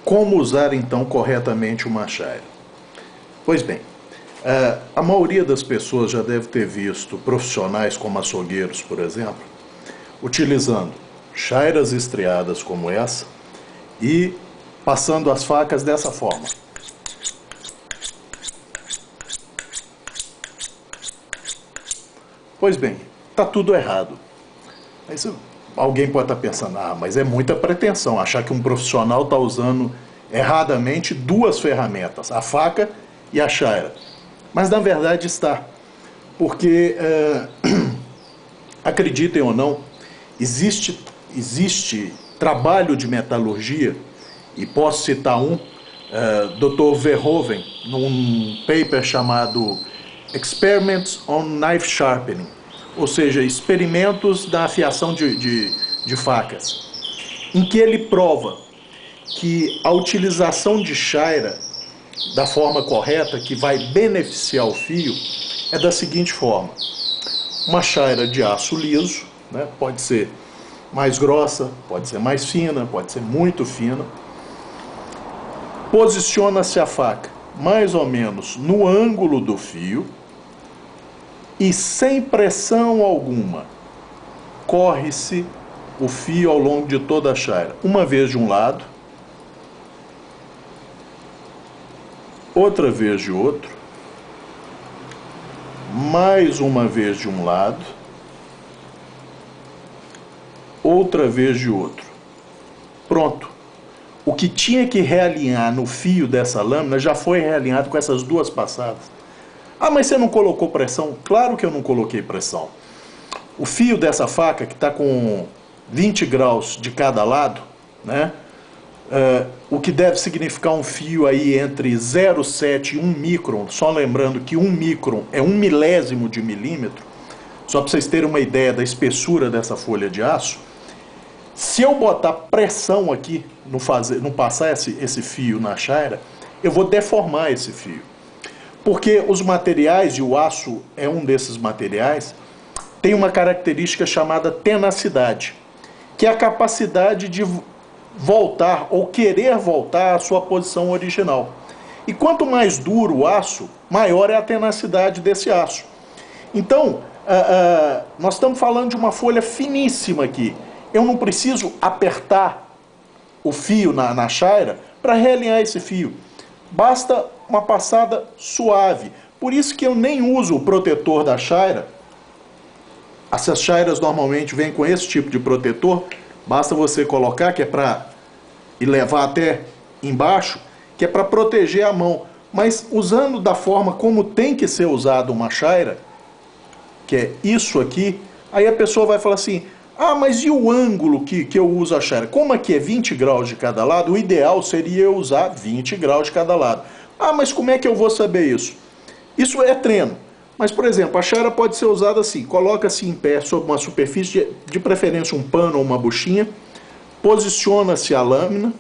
Como usar então corretamente uma chaira? Pois bem, a maioria das pessoas já deve ter visto profissionais como açougueiros, por exemplo, utilizando chairas estriadas como essa e passando as facas dessa forma. Pois bem, está tudo errado. Mas alguém pode estar pensando, mas é muita pretensão achar que um profissional está usando erradamente duas ferramentas, a faca e a chaira. Mas na verdade está, porque, acreditem ou não, existe trabalho de metalurgia, e posso citar Dr. Verhoeven, num paper chamado Experiments on Knife Sharpening, ou seja, experimentos da afiação de facas, em que ele prova que a utilização de chaira da forma correta, que vai beneficiar o fio, é da seguinte forma: uma chaira de aço liso, né, pode ser mais grossa, pode ser mais fina, pode ser muito fina. Posiciona-se a faca mais ou menos no ângulo do fio e sem pressão alguma corre-se o fio ao longo de toda a chaira, uma vez de um lado, outra vez de outro, mais uma vez de um lado, outra vez de outro. Pronto. O que tinha que realinhar no fio dessa lâmina já foi realinhado com essas duas passadas. Mas você não colocou pressão? Claro que eu não coloquei pressão. O fio dessa faca, que está com 20 graus de cada lado, né? O que deve significar um fio aí entre 0,7 e 1 micron, só lembrando que 1 micron é 1 milésimo de milímetro, só para vocês terem uma ideia da espessura dessa folha de aço. Se eu botar pressão aqui, no passar esse fio na chaira, eu vou deformar esse fio. Porque os materiais, e o aço é um desses materiais, tem uma característica chamada tenacidade, que é a capacidade de voltar ou querer voltar à sua posição original. E quanto mais duro o aço, maior é a tenacidade desse aço. Então, nós estamos falando de uma folha finíssima aqui. Eu não preciso apertar o fio na chaira para realinhar esse fio. Basta uma passada suave. Por isso que eu nem uso o protetor da chaira. Essas chairas normalmente vêm com esse tipo de protetor. Basta você colocar, que é para e levar até embaixo, que é para proteger a mão. Mas usando da forma como tem que ser usada uma chaira, que é isso aqui, aí a pessoa vai falar assim: mas e o ângulo que eu uso a chaira? Como aqui é 20 graus de cada lado, o ideal seria eu usar 20 graus de cada lado. Mas como é que eu vou saber isso? Isso é treino. Mas, por exemplo, a chaira pode ser usada assim: coloca-se em pé sobre uma superfície, de preferência um pano ou uma buchinha, posiciona-se a lâmina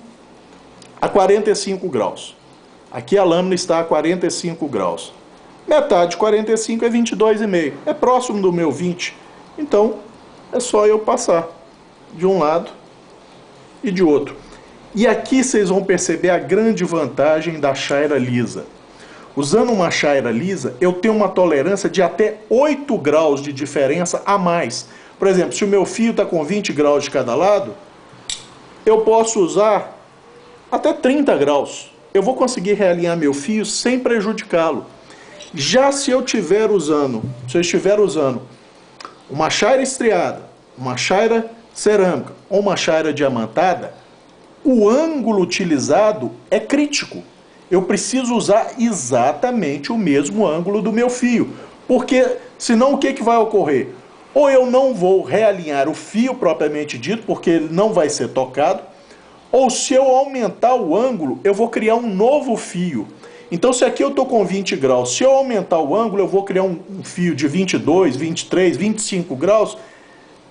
a 45 graus. Aqui a lâmina está a 45 graus. Metade de 45 é 22,5. É próximo do meu 20. Então, é só eu passar de um lado e de outro. E aqui vocês vão perceber a grande vantagem da chaira lisa. Usando uma chaira lisa, eu tenho uma tolerância de até 8 graus de diferença a mais. Por exemplo, se o meu fio está com 20 graus de cada lado, eu posso usar até 30 graus. Eu vou conseguir realinhar meu fio sem prejudicá-lo. Já se eu estiver usando uma chaira estriada, uma chaira cerâmica ou uma chaira diamantada, o ângulo utilizado é crítico. Eu preciso usar exatamente o mesmo ângulo do meu fio, porque senão o que vai ocorrer? Ou eu não vou realinhar o fio propriamente dito, porque ele não vai ser tocado, ou se eu aumentar o ângulo, eu vou criar um novo fio. Então, se aqui eu estou com 20 graus, se eu aumentar o ângulo, eu vou criar um fio de 22, 23, 25 graus.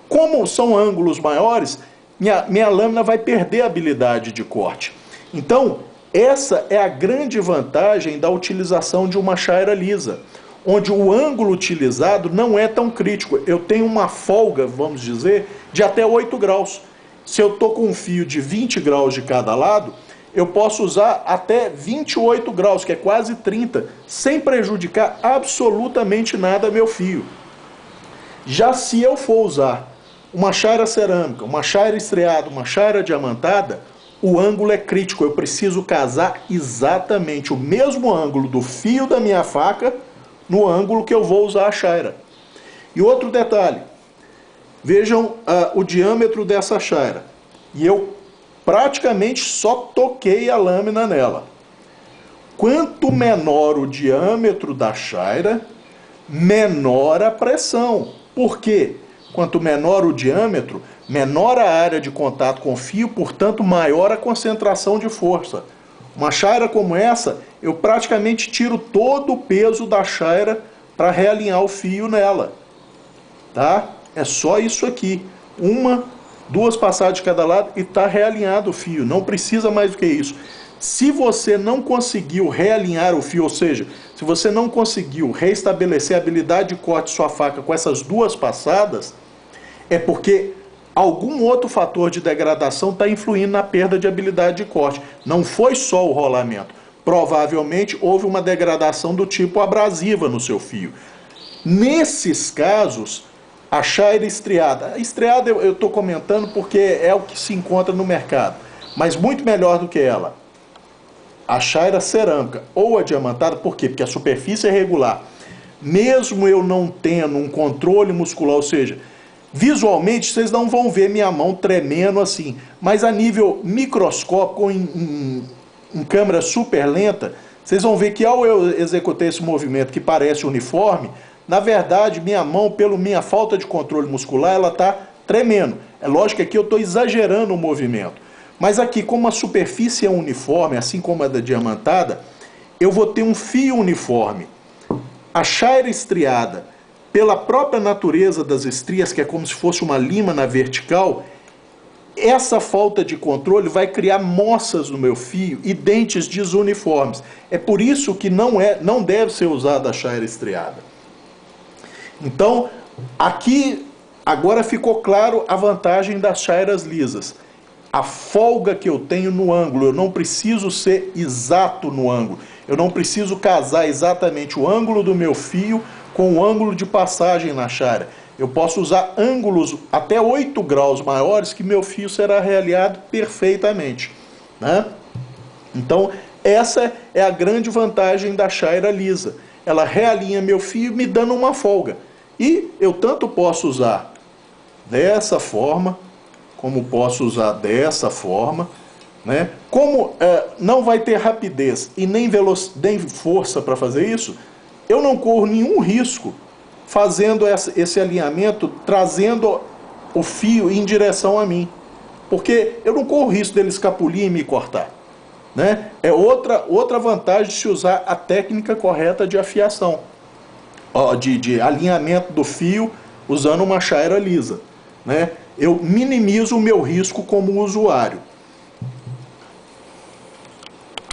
Como são ângulos maiores, minha lâmina vai perder a habilidade de corte. Então, essa é a grande vantagem da utilização de uma chaira lisa, onde o ângulo utilizado não é tão crítico. Eu tenho uma folga, vamos dizer, de até 8 graus. Se eu estou com um fio de 20 graus de cada lado, eu posso usar até 28 graus, que é quase 30, sem prejudicar absolutamente nada meu fio. Já se eu for usar uma chaira cerâmica, uma chaira estriada, uma chaira diamantada, o ângulo é crítico. Eu preciso casar exatamente o mesmo ângulo do fio da minha faca no ângulo que eu vou usar a chaira. E outro detalhe, vejam o diâmetro dessa chaira. E eu praticamente só toquei a lâmina nela. Quanto menor o diâmetro da chaira, menor a pressão. Por quê? Quanto menor o diâmetro, menor a área de contato com o fio, portanto maior a concentração de força. Uma chaira como essa, eu praticamente tiro todo o peso da chaira para realinhar o fio nela. Tá? É só isso aqui. Uma, duas passadas de cada lado e está realinhado o fio. Não precisa mais do que isso. Se você não conseguiu realinhar o fio, ou seja, se você não conseguiu reestabelecer a habilidade de corte de sua faca com essas duas passadas, é porque algum outro fator de degradação está influindo na perda de habilidade de corte. Não foi só o rolamento. Provavelmente houve uma degradação do tipo abrasiva no seu fio. Nesses casos, a chaira estriada. A estriada eu estou comentando porque é o que se encontra no mercado. Mas muito melhor do que ela, a chaira cerâmica ou a diamantada. Por quê? Porque a superfície é regular. Mesmo eu não tendo um controle muscular, ou seja, visualmente vocês não vão ver minha mão tremendo assim. Mas a nível microscópico, em câmera super lenta, vocês vão ver que ao eu executar esse movimento que parece uniforme, na verdade, minha mão, pela minha falta de controle muscular, ela está tremendo. É lógico que aqui eu estou exagerando o movimento. Mas aqui, como a superfície é uniforme, assim como a da diamantada, eu vou ter um fio uniforme. A chaira estriada, pela própria natureza das estrias, que é como se fosse uma lima na vertical, essa falta de controle vai criar moças no meu fio e dentes desuniformes. É por isso que não deve ser usada a chaira estriada. Então, aqui agora ficou claro a vantagem das chairas lisas. A folga que eu tenho no ângulo, eu não preciso ser exato no ângulo. Eu não preciso casar exatamente o ângulo do meu fio com o ângulo de passagem na chaira. Eu posso usar ângulos até 8 graus maiores que meu fio será realinhado perfeitamente, né? Então, essa é a grande vantagem da chaira lisa. Ela realinha meu fio me dando uma folga. E eu tanto posso usar dessa forma, como posso usar dessa forma, né? Como não vai ter rapidez e nem força para fazer isso, eu não corro nenhum risco fazendo esse alinhamento, trazendo o fio em direção a mim. Porque eu não corro risco dele escapulir e me cortar, né? É outra vantagem de se usar a técnica correta de afiação, de alinhamento do fio usando uma chaira lisa, né? Eu minimizo o meu risco como usuário.